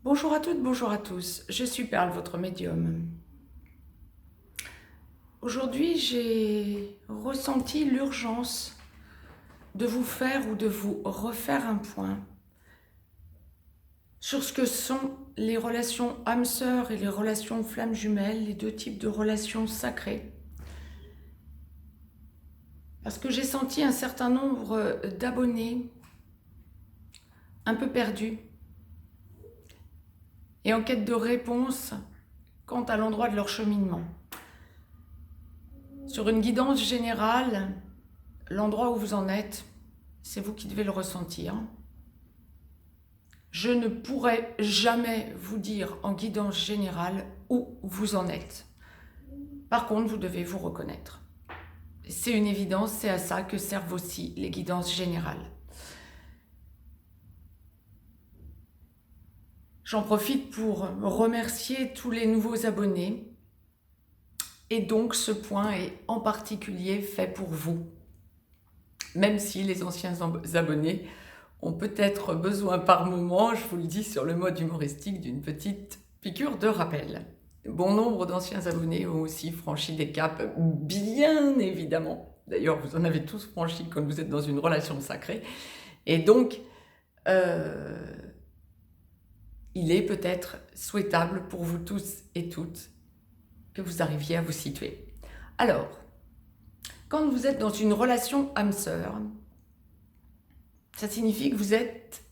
Bonjour à toutes, bonjour à tous, je suis Perle, votre médium. Aujourd'hui, j'ai ressenti l'urgence de vous faire ou de vous refaire un point sur ce que sont les relations âme-sœur et les relations flammes jumelles, les deux types de relations sacrées. Parce que j'ai senti un certain nombre d'abonnés un peu perdus et en quête de réponse quant à l'endroit de leur cheminement. Sur une guidance générale, l'endroit où vous en êtes, c'est vous qui devez le ressentir. Je ne pourrai jamais vous dire en guidance générale où vous en êtes. Par contre, vous devez vous reconnaître. C'est une évidence, c'est à ça que servent aussi les guidances générales. J'en profite pour remercier tous les nouveaux abonnés. Et donc, ce point est en particulier fait pour vous. Même si les anciens abonnés ont peut-être besoin par moment, je vous le dis sur le mode humoristique, d'une petite piqûre de rappel. Bon nombre d'anciens abonnés ont aussi franchi des caps, bien évidemment. D'ailleurs, vous en avez tous franchi quand vous êtes dans une relation sacrée. Et donc, il est peut-être souhaitable pour vous tous et toutes que vous arriviez à vous situer. Alors, quand vous êtes dans une relation âme-sœur, ça signifie que vous êtes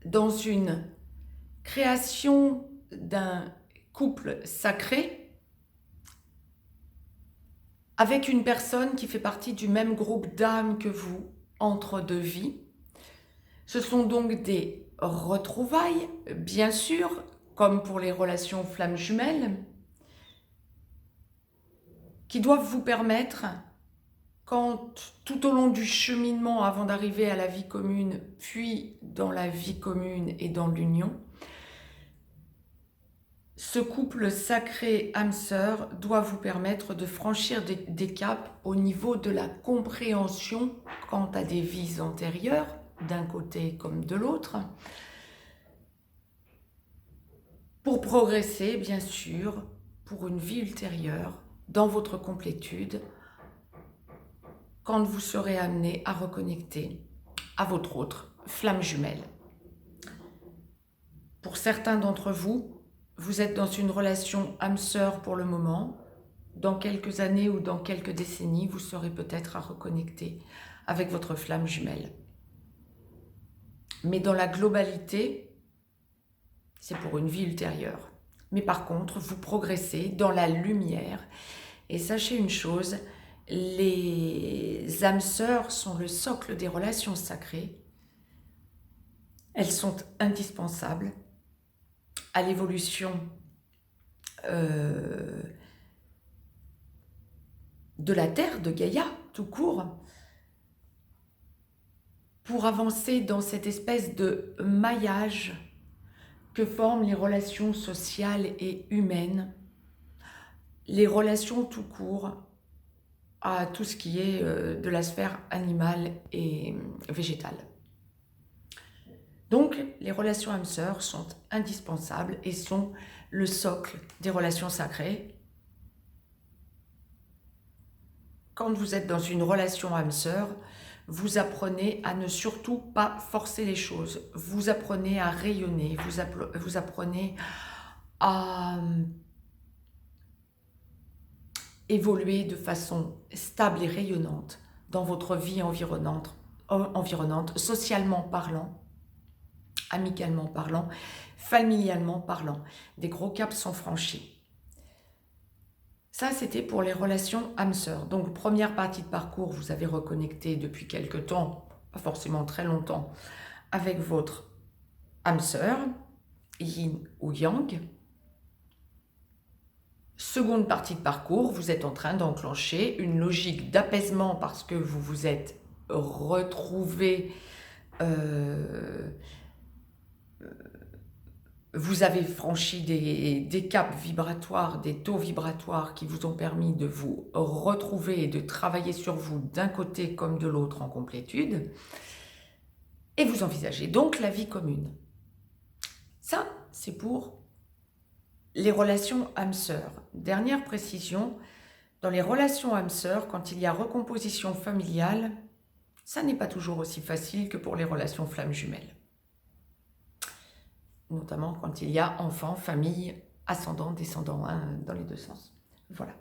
dans une création d'un couple sacré avec une personne qui fait partie du même groupe d'âmes que vous entre deux vies. Ce sont donc des retrouvailles, bien sûr, comme pour les relations flammes jumelles, qui doivent vous permettre, quand tout au long du cheminement avant d'arriver à la vie commune, puis dans la vie commune et dans l'union, ce couple sacré âme-sœur doit vous permettre de franchir des caps au niveau de la compréhension quant à des vies antérieures, d'un côté comme de l'autre, pour progresser, bien sûr, pour une vie ultérieure, dans votre complétude, quand vous serez amené à reconnecter à votre autre flamme jumelle. Pour certains d'entre vous, vous êtes dans une relation âme-sœur pour le moment. Dans quelques années ou dans quelques décennies, vous serez peut-être à reconnecter avec votre flamme jumelle. Mais dans la globalité, c'est pour une vie ultérieure. Mais par contre, vous progressez dans la lumière. Et sachez une chose, les âmes sœurs sont le socle des relations sacrées. Elles sont indispensables à l'évolution de la Terre, de Gaïa, tout court, pour avancer dans cette espèce de maillage que forment les relations sociales et humaines, les relations tout court à tout ce qui est de la sphère animale et végétale. Donc, les relations âme-sœur sont indispensables et sont le socle des relations sacrées. Quand vous êtes dans une relation âme-sœur, vous apprenez à ne surtout pas forcer les choses. Vous apprenez à rayonner, vous apprenez à évoluer de façon stable et rayonnante dans votre vie environnante, socialement parlant, amicalement parlant, familialement parlant. Des gros caps sont franchis. Ça, c'était pour les relations âme-sœur. Donc, première partie de parcours, vous avez reconnecté depuis quelque temps, pas forcément très longtemps, avec votre âme-sœur, yin ou yang. Seconde partie de parcours, vous êtes en train d'enclencher une logique d'apaisement parce que vous vous êtes retrouvé, vous avez franchi des caps vibratoires, des taux vibratoires qui vous ont permis de vous retrouver et de travailler sur vous d'un côté comme de l'autre en complétude. Et vous envisagez donc la vie commune. Ça c'est pour les relations âme-sœur. Dernière précision, dans les relations âme-sœur, quand il y a recomposition familiale, ça n'est pas toujours aussi facile que pour les relations flammes jumelles. Notamment quand il y a enfant, famille, ascendant, descendant, hein, dans les deux sens. Voilà.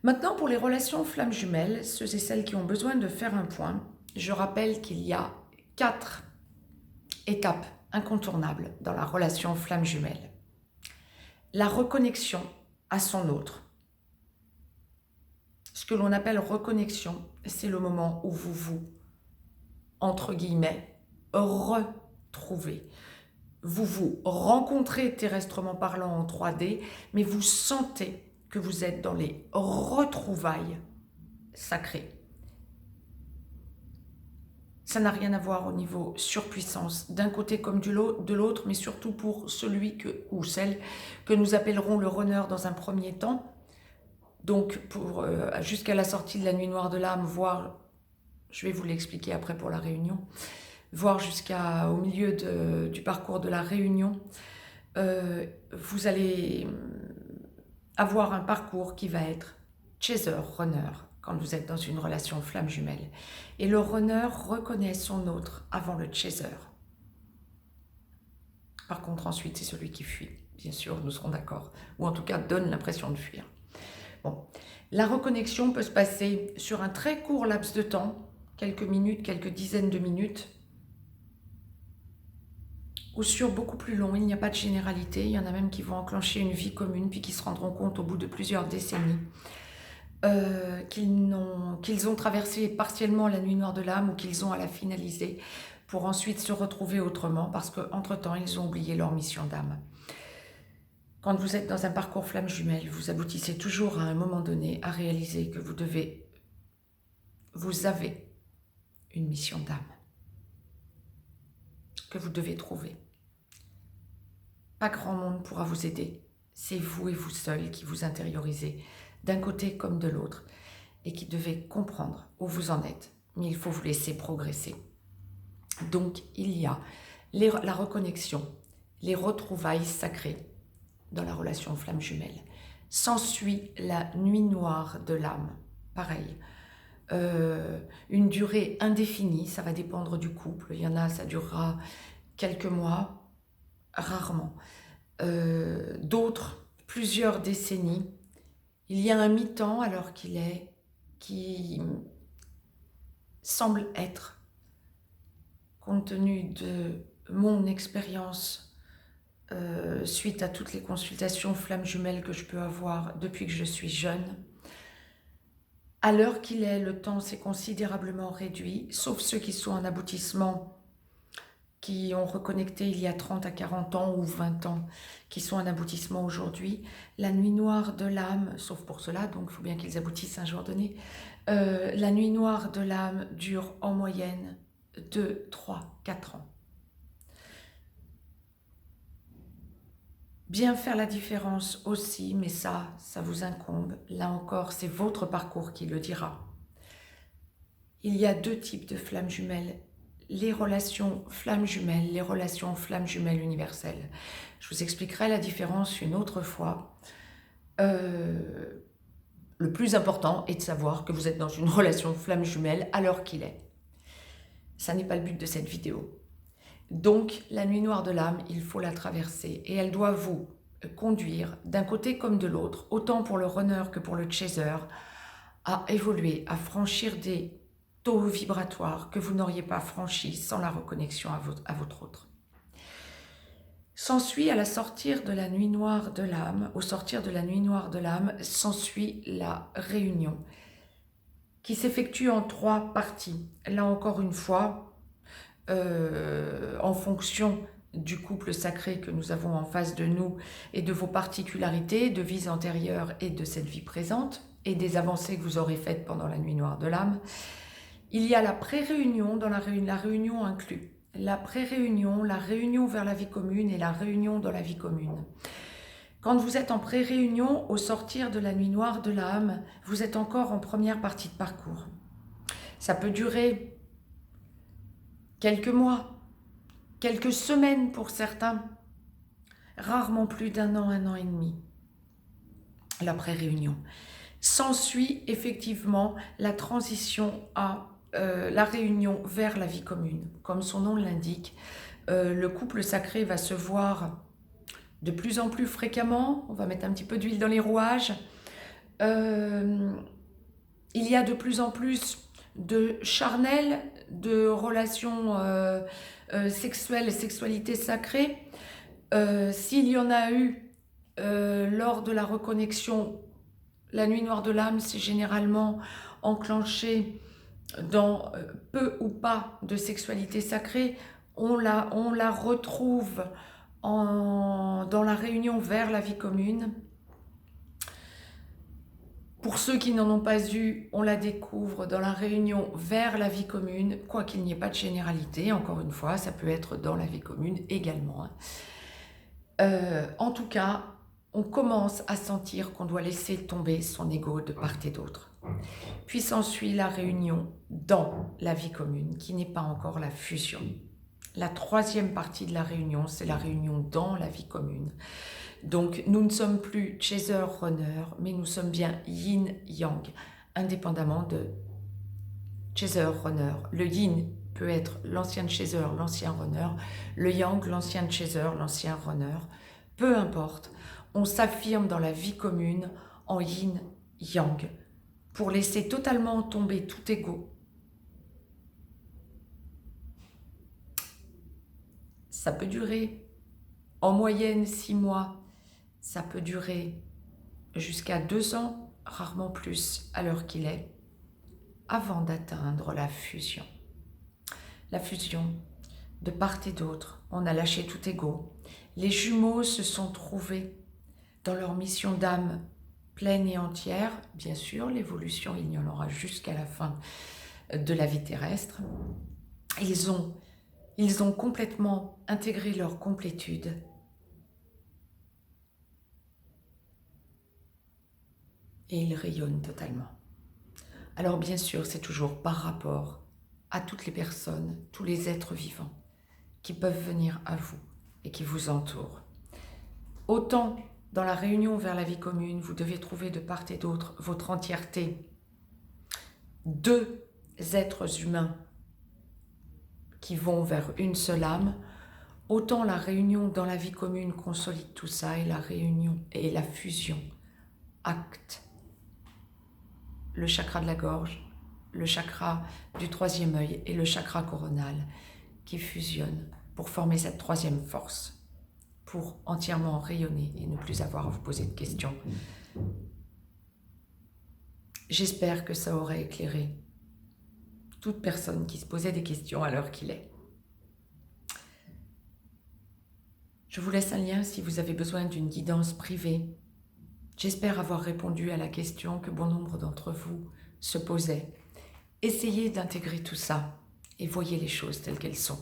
Maintenant, pour les relations flammes jumelles, ceux et celles qui ont besoin de faire un point, je rappelle qu'il y a 4 étapes incontournables dans la relation flamme jumelle. La reconnexion à son autre. Ce que l'on appelle reconnexion, c'est le moment où vous vous, entre guillemets, retrouvez. Vous vous rencontrez terrestrement parlant en 3D, mais vous sentez que vous êtes dans les retrouvailles sacrées. Ça n'a rien à voir au niveau surpuissance, d'un côté comme de l'autre, mais surtout pour celui ou celle que nous appellerons le runner dans un premier temps. Donc, jusqu'à la sortie de la nuit noire de l'âme, voire, je vais vous l'expliquer après pour la réunion, voire jusqu'au milieu du parcours de la réunion, vous allez avoir un parcours qui va être chaser-runner quand vous êtes dans une relation flamme jumelle. Et le runner reconnaît son autre avant le chaser. Par contre, ensuite, c'est celui qui fuit. Bien sûr, nous serons d'accord. Ou en tout cas, donne l'impression de fuir. Bon. La reconnexion peut se passer sur un très court laps de temps, quelques minutes, quelques dizaines de minutes, ou sur beaucoup plus long. Il n'y a pas de généralité. Il y en a même qui vont enclencher une vie commune, puis qui se rendront compte au bout de plusieurs décennies qu'ils ont traversé partiellement la nuit noire de l'âme ou qu'ils ont à la finaliser pour ensuite se retrouver autrement parce qu'entre-temps, ils ont oublié leur mission d'âme. Quand vous êtes dans un parcours flamme jumelle, vous aboutissez toujours à un moment donné à réaliser que vous avez une mission d'âme que vous devez trouver. Pas grand monde pourra vous aider. C'est vous et vous seul qui vous intériorisez, d'un côté comme de l'autre, et qui devez comprendre où vous en êtes. Mais il faut vous laisser progresser. Donc, il y a la reconnexion, les retrouvailles sacrées dans la relation flamme jumelle. S'ensuit la nuit noire de l'âme. Pareil. Une durée indéfinie, ça va dépendre du couple. Il y en a, ça durera quelques mois, rarement. D'autres, plusieurs décennies. Il y a un mi-temps alors qui semble être, compte tenu de mon expérience suite à toutes les consultations flammes jumelles que je peux avoir depuis que je suis jeune, à l'heure qu'il est, le temps s'est considérablement réduit, sauf ceux qui sont en aboutissement, qui ont reconnecté il y a 30 à 40 ans ou 20 ans, qui sont en aboutissement aujourd'hui. La nuit noire de l'âme, sauf pour cela, donc il faut bien qu'ils aboutissent un jour donné, la nuit noire de l'âme dure en moyenne 2, 3, 4 ans. Bien faire la différence aussi, mais ça vous incombe. Là encore, c'est votre parcours qui le dira. Il y a 2 types de flammes jumelles. Les relations flammes jumelles, les relations flammes jumelles universelles. Je vous expliquerai la différence une autre fois. Le plus important est de savoir que vous êtes dans une relation flamme jumelle à l'heure qu'il est. Ça n'est pas le but de cette vidéo. Donc, la nuit noire de l'âme, il faut la traverser et elle doit vous conduire d'un côté comme de l'autre, autant pour le runner que pour le chaser, à évoluer, à franchir des taux vibratoires que vous n'auriez pas franchis sans la reconnexion à votre autre. S'ensuit à la sortir de la nuit noire de l'âme, au sortir de la nuit noire de l'âme, s'ensuit la réunion qui s'effectue en 3 parties. Là encore une fois, en fonction du couple sacré que nous avons en face de nous et de vos particularités, de vies antérieures et de cette vie présente et des avancées que vous aurez faites pendant la nuit noire de l'âme. Il y a la pré-réunion, dans la réunion inclue. La pré-réunion, la réunion vers la vie commune et la réunion dans la vie commune. Quand vous êtes en pré-réunion, au sortir de la nuit noire de l'âme, vous êtes encore en première partie de parcours. Ça peut durer quelques mois, quelques semaines pour certains, rarement plus d'1 an, 1 an et demi, l'après-réunion. S'ensuit effectivement la transition à la réunion vers la vie commune. Comme son nom l'indique, le couple sacré va se voir de plus en plus fréquemment. On va mettre un petit peu d'huile dans les rouages. Il y a de plus en plus de charnel, de relations sexuelles, sexualité sacrée. S'il y en a eu lors de la reconnexion, la nuit noire de l'âme, c'est généralement enclenché dans peu ou pas de sexualité sacrée. On la retrouve dans la réunion vers la vie commune. Pour ceux qui n'en ont pas eu, on la découvre dans la réunion vers la vie commune, quoi qu'il n'y ait pas de généralité. Encore une fois, ça peut être dans la vie commune également. En tout cas, on commence à sentir qu'on doit laisser tomber son ego de part et d'autre. Puis s'ensuit la réunion dans la vie commune, qui n'est pas encore la fusion. La troisième partie de la réunion, c'est la réunion dans la vie commune. Donc, nous ne sommes plus chaser, runner, mais nous sommes bien yin-yang, indépendamment de chaser, runner. Le yin peut être l'ancien chaser, l'ancien runner. Le yang, l'ancien chaser, l'ancien runner. Peu importe, on s'affirme dans la vie commune en yin-yang pour laisser totalement tomber tout ego. Ça peut durer en moyenne 6 mois. Ça peut durer jusqu'à 2 ans, rarement plus à l'heure qu'il est, avant d'atteindre la fusion. La fusion, de part et d'autre, on a lâché tout ego. Les jumeaux se sont trouvés dans leur mission d'âme pleine et entière. Bien sûr, l'évolution, il y en aura jusqu'à la fin de la vie terrestre. Ils ont complètement intégré leur complétude. Et ils rayonnent totalement. Alors bien sûr, c'est toujours par rapport à toutes les personnes, tous les êtres vivants qui peuvent venir à vous et qui vous entourent. Autant dans la réunion vers la vie commune, vous devez trouver de part et d'autre votre entièreté. 2 êtres humains qui vont vers une seule âme. Autant la réunion dans la vie commune consolide tout ça et la réunion et la fusion acte le chakra de la gorge, le chakra du 3e œil et le chakra coronal qui fusionnent pour former cette 3e force, pour entièrement rayonner et ne plus avoir à vous poser de questions. J'espère que ça aurait éclairé toute personne qui se posait des questions à l'heure qu'il est. Je vous laisse un lien si vous avez besoin d'une guidance privée. J'espère avoir répondu à la question que bon nombre d'entre vous se posaient. Essayez d'intégrer tout ça et voyez les choses telles qu'elles sont,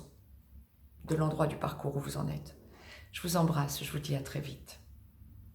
de l'endroit du parcours où vous en êtes. Je vous embrasse, je vous dis à très vite.